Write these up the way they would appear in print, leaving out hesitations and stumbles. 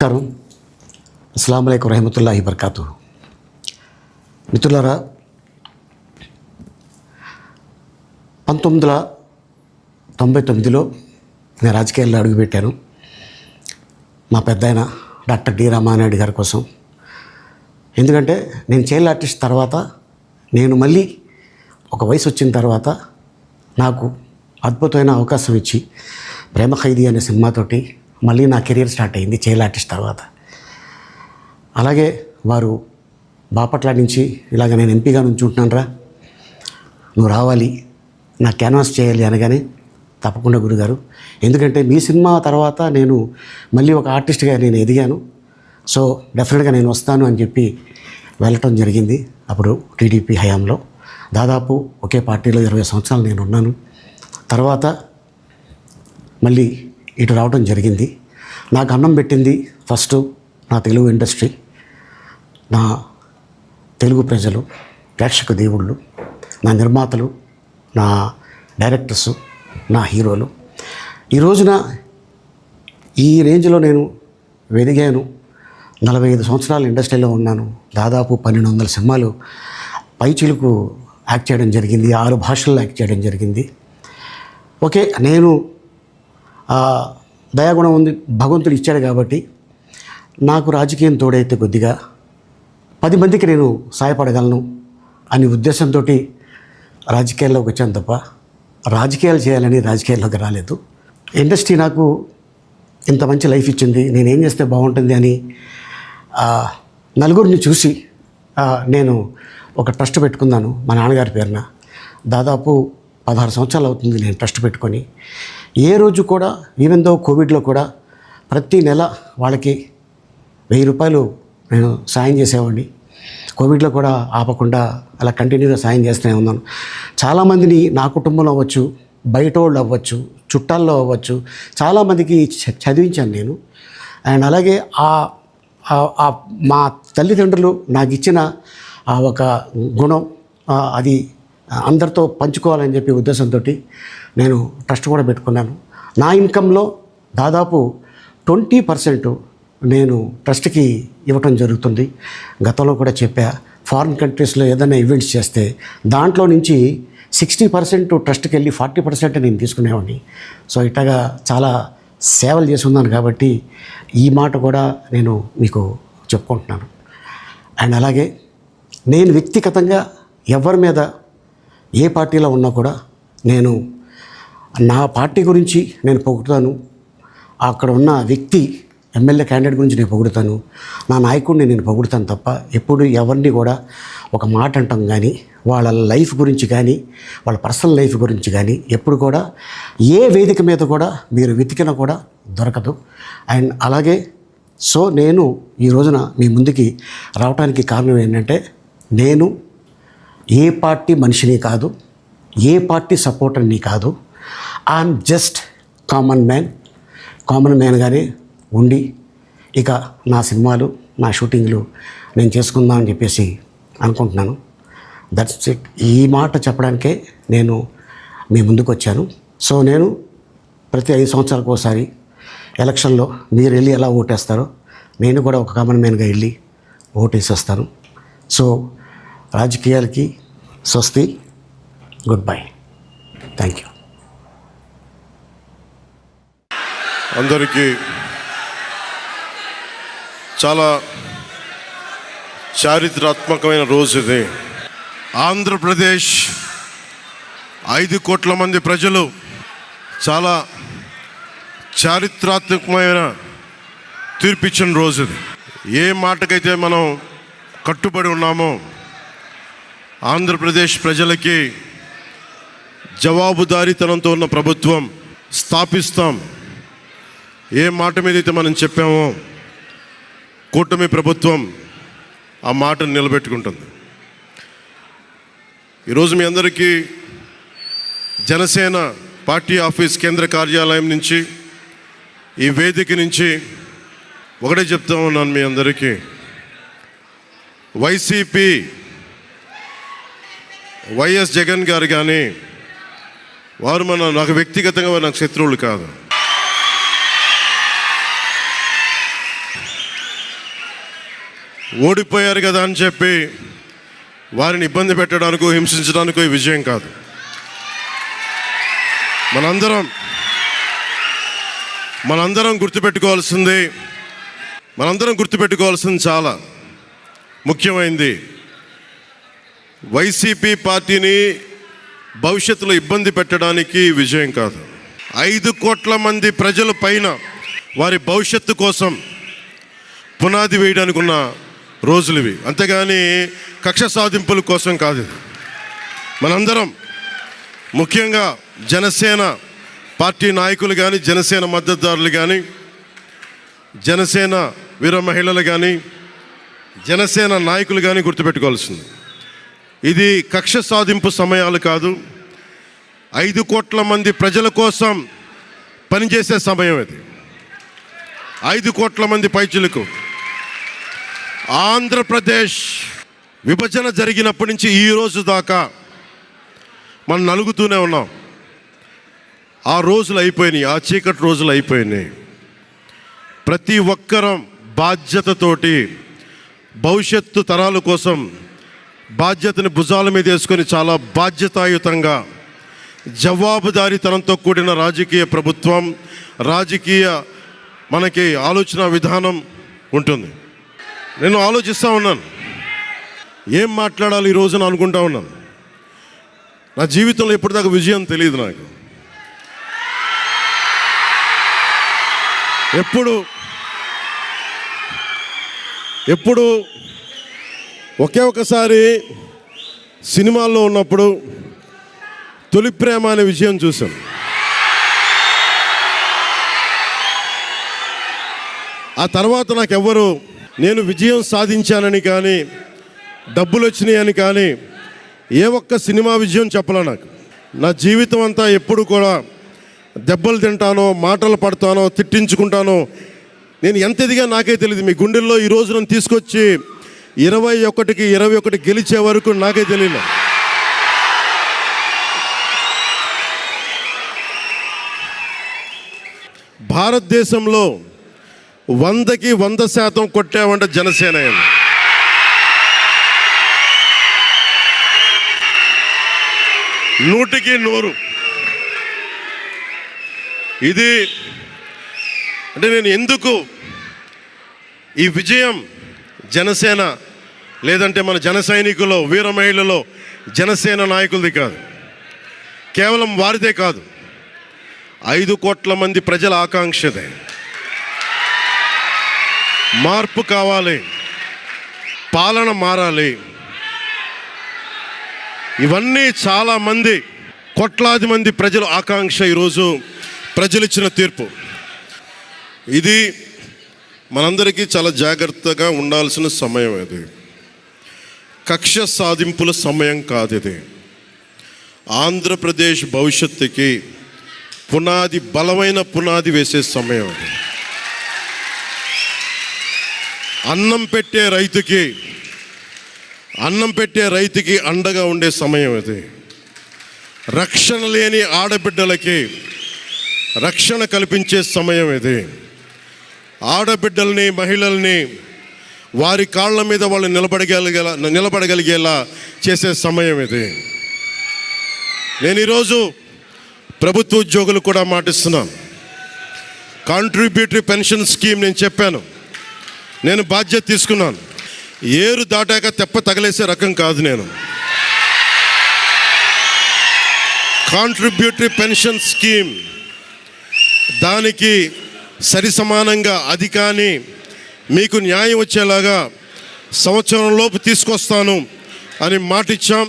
నమస్కారం. అస్సలాము అలైకుం వరహమతుల్లాహి వబర్కాతుహు. మిత్రులారా, 1999లో నేను రాజకీయాల్లో అడుగుపెట్టాను. మా పెద్దాయన డాక్టర్ డి రామానాయుడు గారి కోసం. ఎందుకంటే నేను చైల్డ్ ఆర్టిస్ట్ తర్వాత నేను మళ్ళీ ఒక వయసు వచ్చిన తర్వాత నాకు అద్భుతమైన అవకాశం ఇచ్చి ప్రేమ ఖైదీ అనే సినిమాతోటి మళ్ళీ నా కెరీర్ స్టార్ట్ అయింది చైల్డ్ ఆర్టిస్ట్ తర్వాత. అలాగే వారు బాపట్ల నుంచి ఇలాగ నేను ఎంపీగా నుంచి ఉంటున్నాను, నువ్వు రావాలి, నా క్యాన్వాస్ చేయాలి అనగానే తప్పకుండా గురుగారు, ఎందుకంటే మీ సినిమా తర్వాత నేను మళ్ళీ ఒక ఆర్టిస్ట్గా నేను ఎదిగాను, సో డెఫినెట్గా నేను వస్తాను అని చెప్పి వెళ్ళటం జరిగింది. అప్పుడు టీడీపీ హయాంలో దాదాపు ఒకే పార్టీలో 20 సంవత్సరాలు నేను ఉన్నాను. తర్వాత మళ్ళీ ఇటు రావడం జరిగింది. నాకు అన్నం పెట్టింది ఫస్ట్ నా తెలుగు ఇండస్ట్రీ, నా తెలుగు ప్రజలు, ప్రేక్షక దేవుళ్ళు, నా నిర్మాతలు, నా డైరెక్టర్సు, నా హీరోలు. ఈ రోజున ఈ రేంజ్లో నేను ఎదిగాను. 45 సంవత్సరాలు ఇండస్ట్రీలో ఉన్నాను. దాదాపు 1200 సినిమాలు పైచిలుకు యాక్ట్ చేయడం జరిగింది. 6 భాషల్లో యాక్ట్ చేయడం జరిగింది. ఓకే, నేను దయాగుణం ఉంది, భగవంతుడు ఇచ్చాడు కాబట్టి నాకు రాజకీయం తోడైతే కొద్దిగా 10 మందికి నేను సహాయపడగలను అనే ఉద్దేశంతో రాజకీయాల్లోకి వచ్చాను తప్ప రాజకీయాలు చేయాలని రాజకీయాల్లోకి రాలేదు. ఇండస్ట్రీ నాకు ఇంత మంచి లైఫ్ ఇచ్చింది, నేనేం చేస్తే బాగుంటుంది అని నలుగురిని చూసి నేను ఒక ట్రస్ట్ పెట్టుకున్నాను మా నాన్నగారి పేరున. దాదాపు 16 సంవత్సరాలు అవుతుంది నేను ట్రస్ట్ పెట్టుకొని. ఏ రోజు కూడా, ఈవెన్ దో కోవిడ్లో కూడా ప్రతి నెల వాళ్ళకి 1000 రూపాయలు నేను సాయం చేసేవాడిని. కోవిడ్లో కూడా ఆపకుండా అలా కంటిన్యూగా సాయం చేస్తూనే ఉన్నాను. చాలామందిని నా కుటుంబంలో అవ్వచ్చు, బయట వాళ్ళు అవ్వచ్చు, చుట్టాల్లో అవ్వచ్చు, చాలామందికి చదివించాను నేను. అండ్ అలాగే మా తల్లిదండ్రులు నాకు ఇచ్చిన ఒక గుణం అది అందరితో పంచుకోవాలని చెప్పి ఉద్దేశంతో నేను ట్రస్ట్ కూడా పెట్టుకున్నాను. నా ఇన్కంలో దాదాపు 20% నేను ట్రస్ట్కి ఇవ్వటం జరుగుతుంది. గతంలో కూడా చెప్పా, ఫారిన్ కంట్రీస్లో ఏదైనా ఈవెంట్స్ చేస్తే దాంట్లో నుంచి 60% ట్రస్ట్కి వెళ్ళి 40% నేను తీసుకునేవాడిని. సో ఇట్లాగా చాలా సేవలు చేసి ఉన్నాను కాబట్టి ఈ మాట కూడా నేను మీకు చెప్పుకుంటున్నాను. అండ్ అలాగే నేను వ్యక్తిగతంగా ఎవరి మీద ఏ పార్టీలో ఉన్నా కూడా నేను నా పార్టీ గురించి నేను పొగుడుతాను, అక్కడ ఉన్న వ్యక్తి ఎమ్మెల్యే క్యాండిడేట్ గురించి నేను పొగుడుతాను, నా నాయకుడిని నేను పొగుడుతాను తప్ప ఎప్పుడు ఎవరిని కూడా ఒక మాట అంటాం కానీ వాళ్ళ లైఫ్ గురించి కానీ వాళ్ళ పర్సనల్ లైఫ్ గురించి కానీ ఎప్పుడు కూడా ఏ వేదిక మీద కూడా మీరు వెతికినా కూడా దొరకదు. అండ్ అలాగే సో నేను ఈ రోజున మీ ముందుకి రావడానికి కారణం ఏంటంటే, నేను ఏ పార్టీ మనిషిని కాదు, ఏ పార్టీ సపోర్టర్ని కాదు, ఐఎమ్ జస్ట్ కామన్ మ్యాన్గానే ఉండి ఇక నా సినిమాలు, నా షూటింగ్లు నేను చేసుకుందామని చెప్పేసి అనుకుంటున్నాను. That's it. ఈ మాట చెప్పడానికే నేను మీ ముందుకు వచ్చాను. సో నేను ప్రతి 5 సంవత్సరాలకు ఒకసారి ఎలక్షన్లో మీరు వెళ్ళి ఎలా ఓటేస్తారో నేను కూడా ఒక కామన్ మ్యాన్గా వెళ్ళి ఓటేసి వస్తాను. సో రాజకీయాలకి స్వస్తి, గుడ్ బై, థ్యాంక్ యూ. అందరికీ చాలా చారిత్రాత్మకమైన రోజు ఇది. ఆంధ్రప్రదేశ్ 5 కోట్ల మంది ప్రజలు చాలా చారిత్రాత్మకమైన తీర్పిచ్చిన రోజు ఇది. ఏ మాటకైతే మనం కట్టుబడి ఉన్నామో ఆంధ్రప్రదేశ్ ప్రజలకి జవాబుదారీతనంతో ఉన్న ప్రభుత్వం స్థాపిస్తాం, ఏ మాట మీద అయితే మనం చెప్పామో కూటమి ప్రభుత్వం ఆ మాటను నిలబెట్టుకుంటుంది. ఈరోజు మీ అందరికీ జనసేన పార్టీ ఆఫీస్ కేంద్ర కార్యాలయం నుంచి, ఈ వేదిక నుంచి ఒకటే చెప్తా ఉన్నాను మీ అందరికీ, వైసీపీ వైఎస్ జగన్ గారు కానీ వారు నాకు వ్యక్తిగతంగా నాకు శత్రువులు కాదు. ఓడిపోయారు కదా అని చెప్పి వారిని ఇబ్బంది పెట్టడానికో హింసించడానికో ఈ విజయం కాదు. మనందరం గుర్తుపెట్టుకోవాల్సింది చాలా ముఖ్యమైనది. వైసీపీ పార్టీని భవిష్యత్తులో ఇబ్బంది పెట్టడానికి విజయం కాదు. 5 కోట్ల మంది ప్రజల పైన వారి భవిష్యత్తు కోసం పునాది వేయడానికి ఉన్న రోజులు ఇవి, అంతేగాని కక్ష సాధింపుల కోసం కాదు. మనందరం ముఖ్యంగా జనసేన పార్టీ నాయకులు కానీ, జనసేన మద్దతుదారులు కానీ, జనసేన వీర మహిళలు కానీ, జనసేన నాయకులు కానీ గుర్తుపెట్టుకోవాల్సింది, ఇది కక్ష సాధింపు సమయాలు కాదు. 5 కోట్ల మంది ప్రజల కోసం పనిచేసే సమయం ఇది. 5 కోట్ల మంది పైచిలకు ఆంధ్రప్రదేశ్ విభజన జరిగినప్పటి నుంచి ఈ రోజు దాకా మనం నలుగుతూనే ఉన్నాం. ఆ రోజులు అయిపోయినాయి, ఆ చీకటి రోజులు అయిపోయినాయి. ప్రతి ఒక్కరం బాధ్యతతోటి భవిష్యత్తు తరాల కోసం బాధ్యతని భుజాల మీద వేసుకొని చాలా బాధ్యతాయుతంగా జవాబుదారీతనంతో కూడిన రాజకీయ ప్రభుత్వం, రాజకీయ మనకి ఆలోచన విధానం ఉంటుంది. నేను ఆలోచిస్తూ ఉన్నాను, ఏం మాట్లాడాలి ఈ రోజున అనుకుంటా ఉన్నాను. నా జీవితంలో ఎప్పటిదాకా విజయం తెలియదు నాకు. ఎప్పుడు ఒకే ఒకసారి సినిమాల్లో ఉన్నప్పుడు తొలి ప్రేమ అనే విషయం చూశాను. ఆ తర్వాత నాకెవ్వరు నేను విజయం సాధించానని కానీ, డబ్బులు వచ్చినాయని కానీ ఏ ఒక్క సినిమా విజయం చెప్పలే నాకు. నా జీవితం అంతా ఎప్పుడు కూడా దెబ్బలు తింటానో, మాటలు పడతానో, తిట్టించుకుంటానో, నేను ఎంత ఎదిగా నాకే తెలియదు. మీ గుండెల్లో ఈ రోజు నన్ను తీసుకొచ్చి 21కి 21 గెలిచే వరకు నాకే తెలియదు. భారతదేశంలో 100కి 100% కొట్టామంటే జనసేన. 100కి 100. ఇది అంటే నేను ఎందుకు ఈ విజయం జనసేన లేదంటే మన జన సైనికులు, వీర మహిళలో జనసేన నాయకులది కాదు, కేవలం వారిదే కాదు, 5 కోట్ల మంది ప్రజల ఆకాంక్షదే. మార్పు కావాలి, పాలన మారాలి. ఇవన్నీ చాలామంది కోట్లాది మంది ప్రజల ఆకాంక్ష. ఈరోజు ప్రజలు ఇచ్చిన తీర్పు ఇది. మనందరికీ చాలా జాగ్రత్తగా ఉండాల్సిన సమయం ఇది. కక్ష సాధింపుల సమయం కాదు ఇది. ఆంధ్రప్రదేశ్ భవిష్యత్తుకి పునాది, బలమైన పునాది వేసే సమయం అది. అన్నం పెట్టే రైతుకి అండగా ఉండే సమయం ఇది. రక్షణ లేని ఆడబిడ్డలకి రక్షణ కల్పించే సమయం ఇది. ఆడబిడ్డల్ని, మహిళల్ని వారి కాళ్ళ మీద వాళ్ళు నిలబడగలిగేలా చేసే సమయం ఇది. నేను ఈరోజు ప్రభుత్వ ఉద్యోగులు కూడా మాటిస్తున్నాను. కాంట్రిబ్యూటరీ పెన్షన్ స్కీమ్ నేను చెప్పాను, నేను బాధ్యత తీసుకున్నాను. ఏరు దాటాక తెప్ప తగిలేసే రకం కాదు నేను. కాంట్రిబ్యూటరీ పెన్షన్ స్కీమ్ దానికి సరి సమానంగా అది కానీ మీకు న్యాయం వచ్చేలాగా సంవత్సరంలోపు తీసుకొస్తాను అని మాట ఇచ్చాం.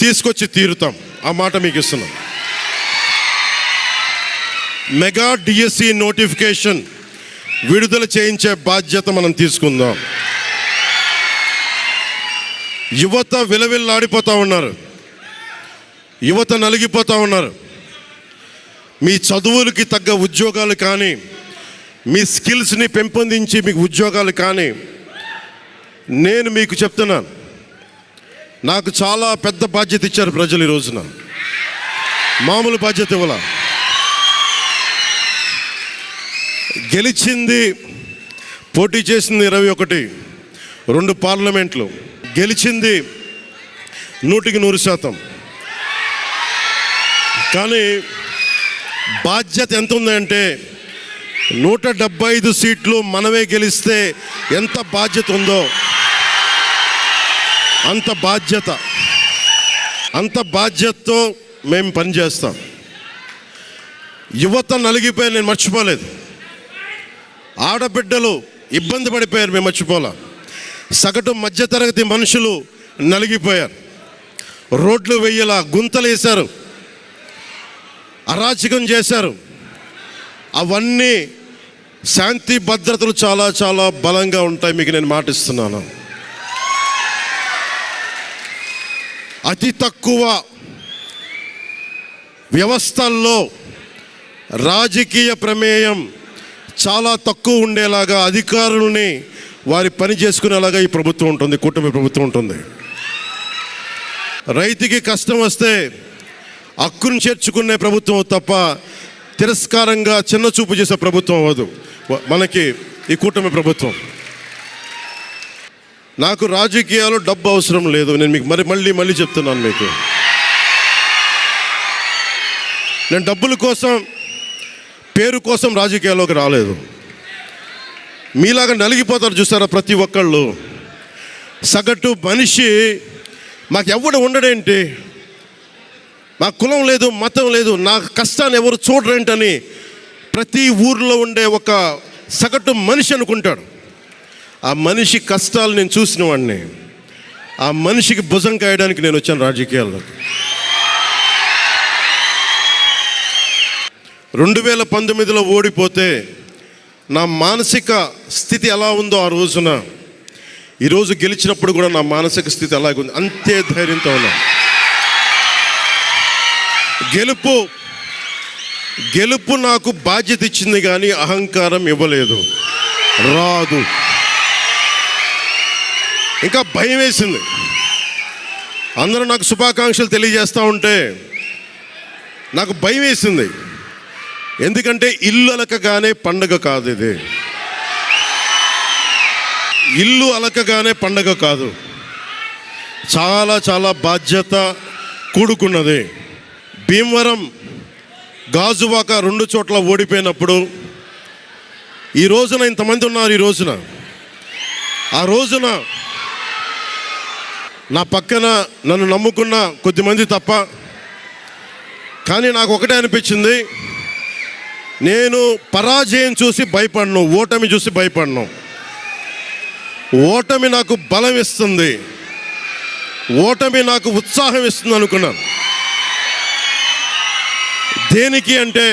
తీసుకొచ్చి తీరుతాం, ఆ మాట మీకు ఇస్తున్నాం. మెగా డిఎస్సి నోటిఫికేషన్ విడుదల చేయించే బాధ్యత మనం తీసుకుందాం. యువత విలవిల్లాడిపోతూ ఉన్నారు, యువత నలిగిపోతూ ఉన్నారు. మీ చదువులకి తగ్గ ఉద్యోగాలు కానీ, మీ స్కిల్స్ని పెంపొందించి మీకు ఉద్యోగాలు కానీ, నేను మీకు చెప్తున్నాను, నాకు చాలా పెద్ద బాధ్యత ఇచ్చారు ప్రజలు. ఈ రోజున మామూలు బాధ్యత ఇవ్వాల. గెలిచింది, పోటీ చేసింది 21, 2 పార్లమెంట్లు, గెలిచింది 100%. కానీ బాధ్యత ఎంత ఉందంటే 175 సీట్లు మనమే గెలిస్తే ఎంత బాధ్యత ఉందో అంత బాధ్యతతో మేము పనిచేస్తాం. యువత నలిగిపోయి నేను మర్చిపోలేదు. ఆడబిడ్డలు ఇబ్బంది పడిపోయారు, మేము మర్చిపోలే. సగటు మధ్యతరగతి మనుషులు నలిగిపోయారు. రోడ్లు వెయ్యలా, గుంతలు వేశారు, అరాచకం చేశారు. అవన్నీ శాంతి భద్రతలు చాలా చాలా బలంగా ఉంటాయి, మీకు నేను మాటిస్తున్నాను. అతి తక్కువ వ్యవస్థల్లో రాజకీయ ప్రమేయం చాలా తక్కువ ఉండేలాగా, అధికారుల్ని వారి పని చేసుకునేలాగా ఈ ప్రభుత్వం ఉంటుంది, కూటమి ప్రభుత్వం ఉంటుంది. రైతుకి కష్టం వస్తే హక్కును చేర్చుకునే ప్రభుత్వం తప్ప తిరస్కారంగా చిన్న చూపు చేసే ప్రభుత్వం అవ్వదు మనకి ఈ కూటమి ప్రభుత్వం. నాకు రాజకీయాలు డబ్బు అవసరం లేదు. నేను మీకు మళ్ళీ చెప్తున్నాను. మీకు నేను డబ్బుల కోసం, పేరు కోసం రాజకీయాల్లోకి రాలేదు. మీలాగా నలిగిపోతారు చూసారా ప్రతి ఒక్కళ్ళు. సగటు మనిషి మాకు ఎవడు ఉండడేంటి, నా కులం లేదు, మతం లేదు, నా కష్టాన్ని ఎవరు చూడరేంటని ప్రతి ఊర్లో ఉండే ఒక సగటు మనిషి అనుకుంటాడు. ఆ మనిషి కష్టాలు నేను చూసిన వాడిని. ఆ మనిషికి భుజం కాయడానికి నేను వచ్చాను రాజకీయాల్లో. 2019లో ఓడిపోతే నా మానసిక స్థితి ఎలా ఉందో ఆ రోజున, ఈరోజు గెలిచినప్పుడు కూడా నా మానసిక స్థితి అలాగే ఉంది. అంతే ధైర్యంతో ఉన్నా. గెలుపు నాకు బాధ్యత ఇచ్చింది కానీ అహంకారం ఇవ్వలేదు, రాదు. ఇంకా భయం వేసింది. అందరూ నాకు శుభాకాంక్షలు తెలియజేస్తూ ఉంటే నాకు భయం వేసింది. ఎందుకంటే ఇల్లు అలకగానే పండగ కాదు ఇది. ఇల్లు అలకగానే పండగ కాదు, చాలా చాలా బాధ్యత కూడుకున్నది. భీమవరం, గాజువాక 2 చోట్ల ఓడిపోయినప్పుడు ఈ రోజున ఇంతమంది ఉన్నారు. ఈ రోజున, ఆ రోజున నా పక్కన నన్ను నమ్ముకున్న కొద్దిమంది తప్ప. కానీ నాకు ఒకటే అనిపించింది, నేను పరాజయం చూసి భయపడను, ఓటమి చూసి భయపడను. ఓటమి నాకు బలం ఇస్తుంది, ఓటమి నాకు ఉత్సాహం ఇస్తుంది అనుకున్నాను. దేనికి అంటే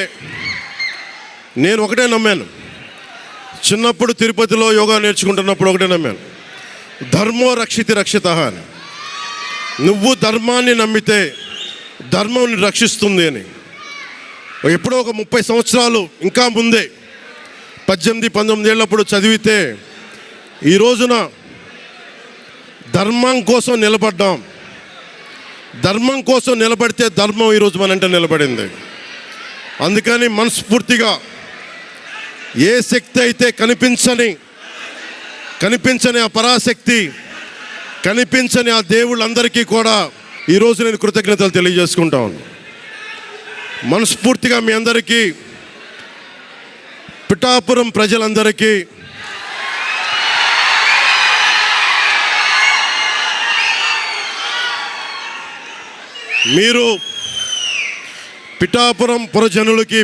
నేను ఒకటే నమ్మాను. చిన్నప్పుడు తిరుపతిలో యోగా నేర్చుకుంటున్నప్పుడు ఒకటే నమ్మాను, ధర్మో రక్షితి రక్షిత అని. నువ్వు ధర్మాన్ని నమ్మితే ధర్మం నిన్ను రక్షిస్తుంది అని. ఎప్పుడో ఒక 30 సంవత్సరాలు ఇంకా ముందే 18-19 ఏళ్ళప్పుడు చదివితే ఈ రోజున ధర్మం కోసం నిలబడ్డాం. ధర్మం కోసం నిలబడితే ధర్మం ఈరోజు మనంటే నిలబడింది. అందుకని మనస్ఫూర్తిగా ఏ శక్తి అయితే కనిపించని ఆ పరాశక్తి, కనిపించని ఆ దేవుళ్ళందరికీ కూడా ఈరోజు నేను కృతజ్ఞతలు తెలియజేసుకుంటాను. మనస్ఫూర్తిగా మీ అందరికీ, పిఠాపురం ప్రజలందరికీ మీరు పిఠాపురం పురజనులకి